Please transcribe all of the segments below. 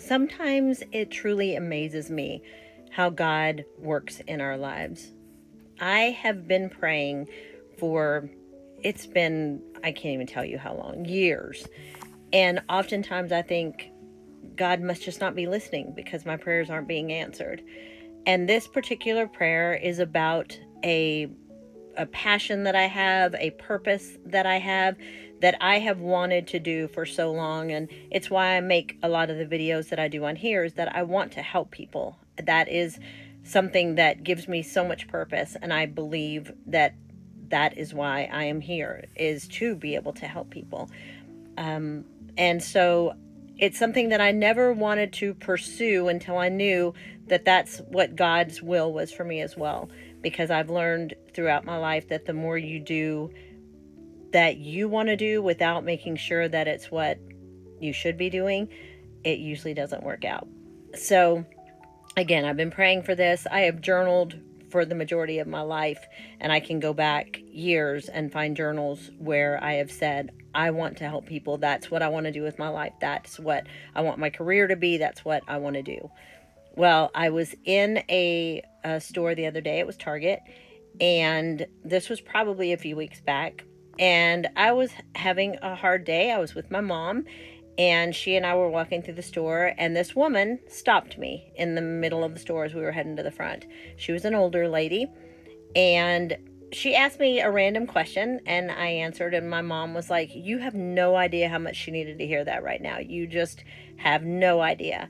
Sometimes it truly amazes me how God works in our lives. I have been praying for, it's been, I can't even tell you how long, years. And oftentimes I think God must just not be listening because my prayers aren't being answered. And this particular prayer is about a passion that I have, a purpose that I have wanted to do for so long. And it's why I make a lot of the videos that I do on here, is that I want to help people. That is something that gives me so much purpose. And I believe that that is why I am here, is to be able to help people. And so it's something that I never wanted to pursue until I knew that that's what God's will was for me as well. Because I've learned throughout my life that the more you do that you want to do without making sure that it's what you should be doing, it usually doesn't work out. So again, I've been praying for this. I have journaled for the majority of my life, and I can go back years and find journals where I have said, I want to help people. That's what I want to do with my life. That's what I want my career to be. That's what I want to do. Well, I was in a store the other day. It was Target, and this was probably a few weeks back. And I was having a hard day. I was with my mom, and she and I were walking through the store, and this woman stopped me in the middle of the store as we were heading to the front. She was an older lady, and she asked me a random question, and I answered, and my mom was like, "You have no idea how much she needed to hear that right now. You just have no idea."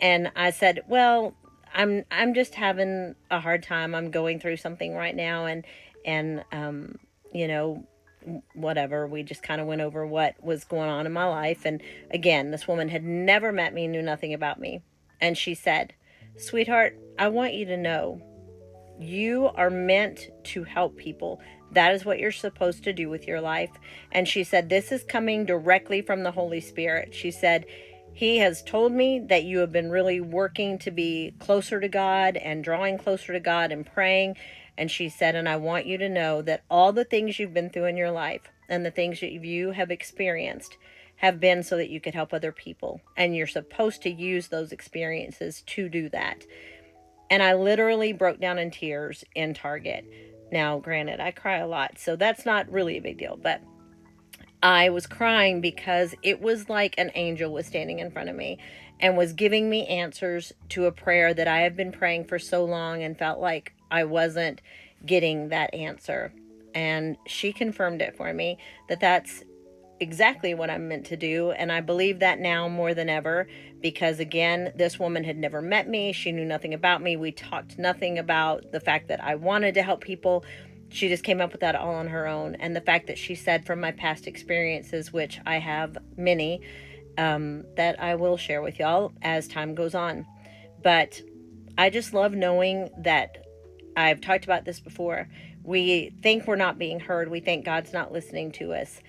And I said, "Well, I'm just having a hard time. I'm going through something right now, and you know, whatever." We just kind of went over what was going on in my life. And again, this woman had never met me, knew nothing about me. And she said, "Sweetheart, I want you to know you are meant to help people. That is what you're supposed to do with your life." And she said, "This is coming directly from the Holy Spirit." She said, "He has told me that you have been really working to be closer to God and drawing closer to God and praying." And she said, "And I want you to know that all the things you've been through in your life and the things that you have experienced have been so that you could help other people. And you're supposed to use those experiences to do that." And I literally broke down in tears in Target. Now, granted, I cry a lot, so that's not really a big deal, but I was crying because it was like an angel was standing in front of me and was giving me answers to a prayer that I have been praying for so long and felt like I wasn't getting that answer. And she confirmed it for me, that that's exactly what I'm meant to do. And I believe that now more than ever, because again, this woman had never met me. She knew nothing about me. We talked nothing about the fact that I wanted to help people. She just came up with that all on her own. And the fact that she said from my past experiences, which I have many, that I will share with y'all as time goes on. But I just love knowing that, I've talked about this before, we think we're not being heard. We think God's not listening to us.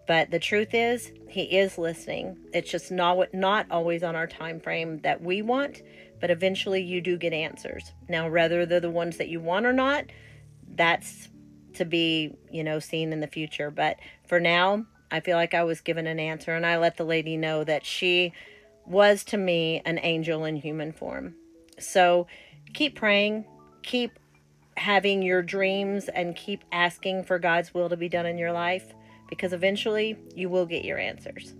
But the truth is, he is listening. It's just not always on our time frame that we want, but eventually you do get answers. Now, whether they're the ones that you want or not, that's to be, seen in the future. But for now, I feel like I was given an answer, and I let the lady know that she was to me an angel in human form. So keep praying, keep having your dreams, and keep asking for God's will to be done in your life, because eventually you will get your answers.